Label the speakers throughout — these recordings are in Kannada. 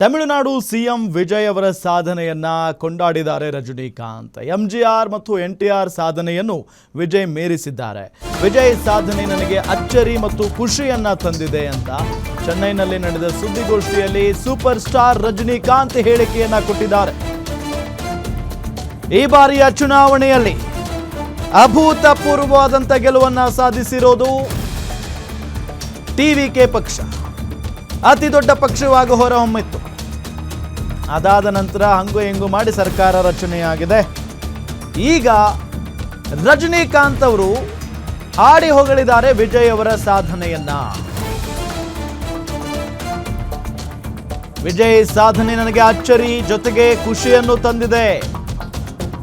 Speaker 1: ತಮಿಳುನಾಡು ಸಿಎಂ ವಿಜಯ್ ಅವರ ಸಾಧನೆಯನ್ನ ಕೊಂಡಾಡಿದ್ದಾರೆ ರಜನಿಕಾಂತ್. ಎಂಜಿಆರ್ ಮತ್ತು ಎನ್ಟಿಆರ್ ಸಾಧನೆಯನ್ನು ವಿಜಯ್ ಮೇರಿಸಿದ್ದಾರೆ. ವಿಜಯ್ ಸಾಧನೆ ನನಗೆ ಅಚ್ಚರಿ ಮತ್ತು ಖುಷಿಯನ್ನ ತಂದಿದೆ ಅಂತ ಚೆನ್ನೈನಲ್ಲಿ ನಡೆದ ಸುದ್ದಿಗೋಷ್ಠಿಯಲ್ಲಿ ಸೂಪರ್ ಸ್ಟಾರ್ ರಜನಿಕಾಂತ್ ಹೇಳಿಕೆಯನ್ನ ಕೊಟ್ಟಿದ್ದಾರೆ. ಈ ಬಾರಿಯ ಚುನಾವಣೆಯಲ್ಲಿ ಅಭೂತಪೂರ್ವವಾದಂಥ ಗೆಲುವನ್ನ ಸಾಧಿಸಿರೋದು ಟಿವಿಕೆ ಪಕ್ಷ. ಅತಿ ದೊಡ್ಡ ಪಕ್ಷವಾಗಿ ಹೊರಹೊಮ್ಮಿತ್ತು. ಅದಾದ ನಂತರ ಹಂಗು ಹೆಂಗು ಮಾಡಿ ಸರ್ಕಾರ ರಚನೆಯಾಗಿದೆ. ಈಗ ರಜನಿಕಾಂತ್ ಅವರು ಹಾಡಿ ಹೊಗಳಿದ್ದಾರೆ ವಿಜಯ್ ಅವರ ಸಾಧನೆಯನ್ನ. ವಿಜಯ್ ಸಾಧನೆ ನನಗೆ ಅಚ್ಚರಿ ಜೊತೆಗೆ ಖುಷಿಯನ್ನು ತಂದಿದೆ.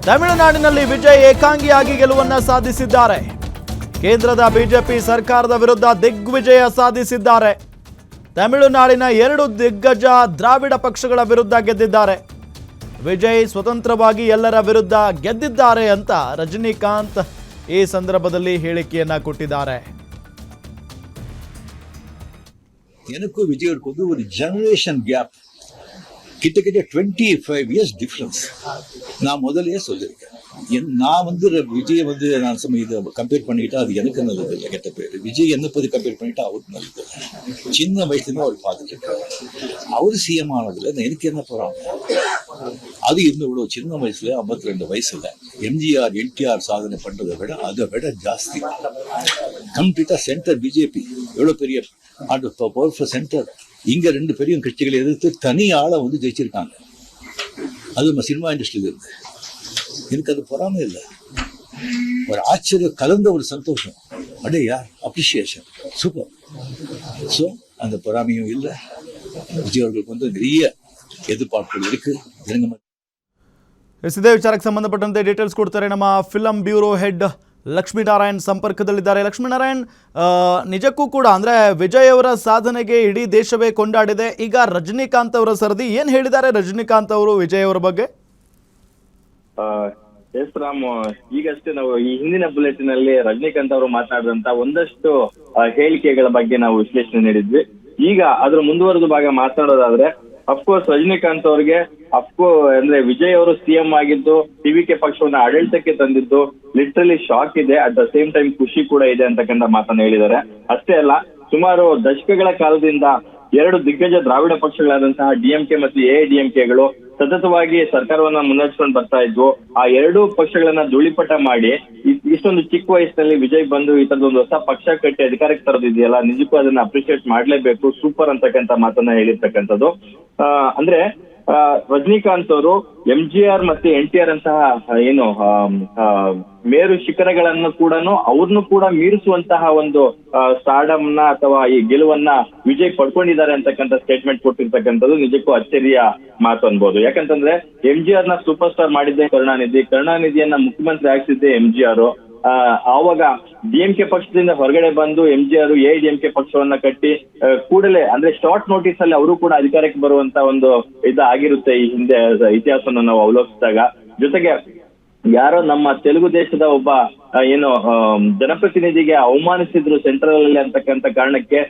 Speaker 1: ತಮಿಳುನಾಡಿನಲ್ಲಿ ವಿಜಯ್ ಏಕಾಂಗಿಯಾಗಿ ಗೆಲುವನ್ನ ಸಾಧಿಸಿದ್ದಾರೆ. ಕೇಂದ್ರದ ಬಿಜೆಪಿ ಸರ್ಕಾರದ ವಿರುದ್ಧ ದಿಗ್ವಿಜಯ ಸಾಧಿಸಿದ್ದಾರೆ. ತಮಿಳುನಾಡಿನ 2 ದಿಗ್ಗಜ ದ್ರಾವಿಡ ಪಕ್ಷಗಳ ವಿರುದ್ಧ ಗೆದ್ದಿದ್ದಾರೆ. ವಿಜಯ್ ಸ್ವತಂತ್ರವಾಗಿ ಎಲ್ಲರ ವಿರುದ್ಧ ಗೆದ್ದಿದ್ದಾರೆ ಅಂತ ರಜನಿಕಾಂತ್ ಈ ಸಂದರ್ಭದಲ್ಲಿ ಹೇಳಿಕೆಯನ್ನ ಕೊಟ್ಟಿದ್ದಾರೆ.
Speaker 2: எனக்கு விஜய்க்கு ஒரு ஜெனரேஷன் கேப், கிட்டத்தட்ட 25 இயர்ஸ் டிஃபரன்ஸ். நான் முதல்லயே சொல்லியிருக்கேன், நான் விஜய் நான் இதை கம்பேர் பண்ணிக்கிட்டா அது எனக்கு நல்லது இல்லை, கெட்ட பேர். விஜய் என்ன பத்தி கம்பேர் பண்ணிட்டா அவருக்கு நல்லது. சின்ன வயசுல அவர் பார்த்துட்டு இருக்காரு. அவரு சிஎம் ஆனதுல எனக்கு என்ன போறாங்க, அது இவ்வளவு சின்ன வயசுல 52 வயசுல எம்ஜிஆர் என்டிஆர் சாதனை பண்றதை விட அதை விட ஜாஸ்தி கம்ப்ளீட்டா சென்டர் பிஜேபி எவ்வளவு பெரிய பவர்ஃபுல் சென்டர். இங்க 2 பெரிய கட்சிகளை எதிர்த்து தனி ஆளை ஜெயிச்சிருக்காங்க. அது நம்ம சினிமா இண்டஸ்ட்ரியில இருந்து எனக்கு அது பொறாமை இல்லை, ஒரு ஆச்சரியம் கலந்த ஒரு சந்தோஷம். அடே யார் அப்ரிசியேஷன், சூப்பர். ஸோ அந்த பொறாமையும் இல்லை. விஜய் அவர்களுக்கு நிறைய எதிர்பார்ப்புகள் இருக்கு.
Speaker 1: ಇದೇ ವಿಚಾರಕ್ಕೆ ಸಂಬಂಧಪಟ್ಟಂತೆ ಡೀಟೇಲ್ಸ್ ಕೊಡ್ತಾರೆ ನಮ್ಮ ಫಿಲಂ ಬ್ಯೂರೋ ಹೆಡ್ ಲಕ್ಷ್ಮೀನಾರಾಯಣ್ ಸಂಪರ್ಕದಲ್ಲಿದ್ದಾರೆ. ಲಕ್ಷ್ಮೀನಾರಾಯಣ್, ನಿಜಕ್ಕೂ ಕೂಡ ಅಂದ್ರೆ ವಿಜಯ್ ಅವರ ಸಾಧನೆಗೆ ಇಡೀ ದೇಶವೇ ಕೊಂಡಾಡಿದೆ. ಈಗ ರಜನಿಕಾಂತ್ ಅವರ ಸರದಿ ಏನ್ ಹೇಳಿದ್ದಾರೆ ರಜನಿಕಾಂತ್ ಅವರು ವಿಜಯ್ ಅವರ ಬಗ್ಗೆ?
Speaker 3: ಎಸ್ ರಾಮ್, ಈಗಷ್ಟೇ ನಾವು ಈ ಹಿಂದಿನ ಬುಲೆಟಿನ್ ಅಲ್ಲಿ ರಜನಿಕಾಂತ್ ಅವರು ಮಾತನಾಡಿದಂತ ಒಂದಷ್ಟು ಹೇಳಿಕೆಗಳ ಬಗ್ಗೆ ನಾವು ವಿಶ್ಲೇಷಣೆ ನೀಡಿದ್ವಿ. ಈಗ ಅದ್ರ ಮುಂದುವರೆದ ಭಾಗ ಮಾತನಾಡೋದಾದ್ರೆ, ಅಫ್ಕೋರ್ಸ್ ರಜನಿಕಾಂತ್ ಅವರಿಗೆ ಅಂದ್ರೆ ವಿಜಯ್ ಅವರು ಸಿಎಂ ಆಗಿದ್ದು ಟಿವಿಕೆ ಪಕ್ಷವನ್ನ ಆಡಳಿತಕ್ಕೆ ತಂದಿದ್ದು ಲಿಟ್ರಲಿ ಶಾಕ್ ಇದೆ. ಅಟ್ ದ ಸೇಮ್ ಟೈಮ್ ಖುಷಿ ಕೂಡ ಇದೆ ಅಂತಕ್ಕಂಥ ಮಾತನ್ನ ಹೇಳಿದ್ದಾರೆ. ಅಷ್ಟೇ ಅಲ್ಲ, ಸುಮಾರು ದಶಕಗಳ ಕಾಲದಿಂದ 2 ದಿಗ್ಗಜ ದ್ರಾವಿಡ ಪಕ್ಷಗಳಾದಂತಹ ಡಿಎಂಕೆ ಮತ್ತು ಎಐಡಿಎಂಕೆಗಳು ಸತತವಾಗಿ ಸರ್ಕಾರವನ್ನ ಮುನ್ನಡೆಸ್ಕೊಂಡು ಬರ್ತಾ ಇದ್ವು. ಆ 2 ಪಕ್ಷಗಳನ್ನ ಧೂಳಿಪಟ ಮಾಡಿ ಇಷ್ಟೊಂದು ಚಿಕ್ಕ ವಯಸ್ಸಿನಲ್ಲಿ ವಿಜಯ್ ಬಂದು ಈ ತರದೊಂದು ಹೊಸ ಪಕ್ಷ ಕಟ್ಟಿ ಅಧಿಕಾರಕ್ಕೆ ತರೋದಿದೆಯಲ್ಲ, ನಿಜಕ್ಕೂ ಅದನ್ನ ಅಪ್ರಿಶಿಯೇಟ್ ಮಾಡ್ಲೇಬೇಕು, ಸೂಪರ್ ಅಂತಕ್ಕಂಥ ಮಾತನ್ನ ಹೇಳಿರ್ತಕ್ಕಂಥದ್ದು. ಅಂದ್ರೆ ರಜನಿಕಾಂತ್ ಅವರು ಎಂಜಿಆರ್ ಮತ್ತೆ ಎನ್ಟಿಆರ್ ಅಂತಹ ಏನು ಮೇರು ಶಿಖರಗಳನ್ನು ಅವ್ರನ್ನು ಕೂಡ ಮೀರಿಸುವಂತಹ ಒಂದು ಸ್ಟಾರ್ಡಮ್ ನ ಅಥವಾ ಈ ಗೆಲುವನ್ನ ವಿಜಯ್ ಪಡ್ಕೊಂಡಿದ್ದಾರೆ ಅಂತಕ್ಕಂಥ ಸ್ಟೇಟ್ಮೆಂಟ್ ಕೊಟ್ಟಿರ್ತಕ್ಕಂಥದ್ದು ನಿಜಕ್ಕೂ ಅಚ್ಚರಿಯ ಮಾತು ಅನ್ಬೋದು. ಯಾಕಂತಂದ್ರೆ ಎಂಜಿಆರ್ ನ ಸೂಪರ್ ಸ್ಟಾರ್ ಮಾಡಿದ್ದೆ ಕರುಣಾನಿಧಿಯನ್ನ ಮುಖ್ಯಮಂತ್ರಿ ಆಗಿಸಿದ್ದೆ ಎಂಜಿಆರ್. ಆವಾಗ ಡಿಎಂಕೆ ಪಕ್ಷದಿಂದ ಹೊರಗಡೆ ಬಂದು ಎಂಜಿಆರ್ ಎಐಡಿಎಂಕೆ ಪಕ್ಷವನ್ನ ಕಟ್ಟಿ ಕೂಡಲೇ ಅಂದ್ರೆ ಶಾರ್ಟ್ ನೋಟಿಸ್ ಅಲ್ಲಿ ಅವರು ಕೂಡ ಅಧಿಕಾರಕ್ಕೆ ಬರುವಂತ ಒಂದು ಆಗಿರುತ್ತೆ ಈ ಹಿಂದೆ ಇತಿಹಾಸವನ್ನು ನಾವು ಅವಲೋಕಿಸಿದಾಗ. ಜೊತೆಗೆ ಯಾರೋ ನಮ್ಮ ತೆಲುಗು ದೇಶದ ಒಬ್ಬ ಜನಪ್ರತಿನಿಧಿಗೆ ಅವಮಾನಿಸಿದ್ರು ಸೆಂಟ್ರಲ್ ಅಲ್ಲಿ ಅಂತಕ್ಕಂಥ ಕಾರಣಕ್ಕೆ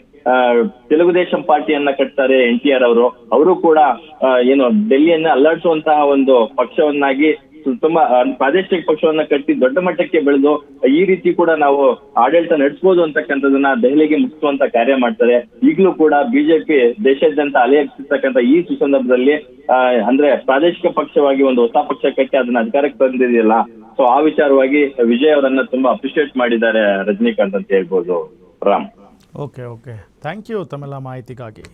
Speaker 3: ತೆಲುಗು ದೇಶಂ ಪಾರ್ಟಿಯನ್ನ ಕಟ್ತಾರೆ ಎನ್ಟಿಆರ್ ಅವರು ಕೂಡ ಡೆಲ್ಲಿಯನ್ನ ಅಲ್ಲಾಡಿಸುವಂತಹ ಒಂದು ಪಕ್ಷವನ್ನಾಗಿ ತುಂಬಾ ಪ್ರಾದೇಶಿಕ ಪಕ್ಷವನ್ನ ಕಟ್ಟಿ ದೊಡ್ಡ ಮಟ್ಟಕ್ಕೆ ಬೆಳೆದು ಈ ರೀತಿ ಕೂಡ ನಾವು ಆಡಳಿತ ನಡೆಸಬಹುದು ಅಂತಕ್ಕಂಥದನ್ನ ದೆಹಲಿಗೆ ಮುಟ್ಟಿಸುವಂತ ಕಾರ್ಯ ಮಾಡ್ತಾರೆ. ಈಗಲೂ ಕೂಡ ಬಿಜೆಪಿ ದೇಶಾದ್ಯಂತ ಅಲೆಯಲ್ಲಿರ್ತಕ್ಕಂಥ ಈ ಸುಸಂದರ್ಭದಲ್ಲಿ ಅಂದ್ರೆ ಪ್ರಾದೇಶಿಕ ಪಕ್ಷವಾಗಿ ಒಂದು ಹೊಸ ಪಕ್ಷ ಕಟ್ಟಿ ಅದನ್ನ ಅಧಿಕಾರಕ್ಕೆ ತಂದಿದೆಯಲ್ಲ, ಸೊ ಆ ವಿಚಾರವಾಗಿ ವಿಜಯ್ ಅವರನ್ನ ತುಂಬಾ ಅಪ್ರಿಶಿಯೇಟ್ ಮಾಡಿದ್ದಾರೆ ರಜನಿಕಾಂತ್ ಅಂತ ಹೇಳ್ಬೋದು ರಾಮ್.
Speaker 1: ಓಕೆ, ಥ್ಯಾಂಕ್ ಯು ತಮ್ಮೆಲ್ಲ ಮಾಹಿತಿಗಾಗಿ.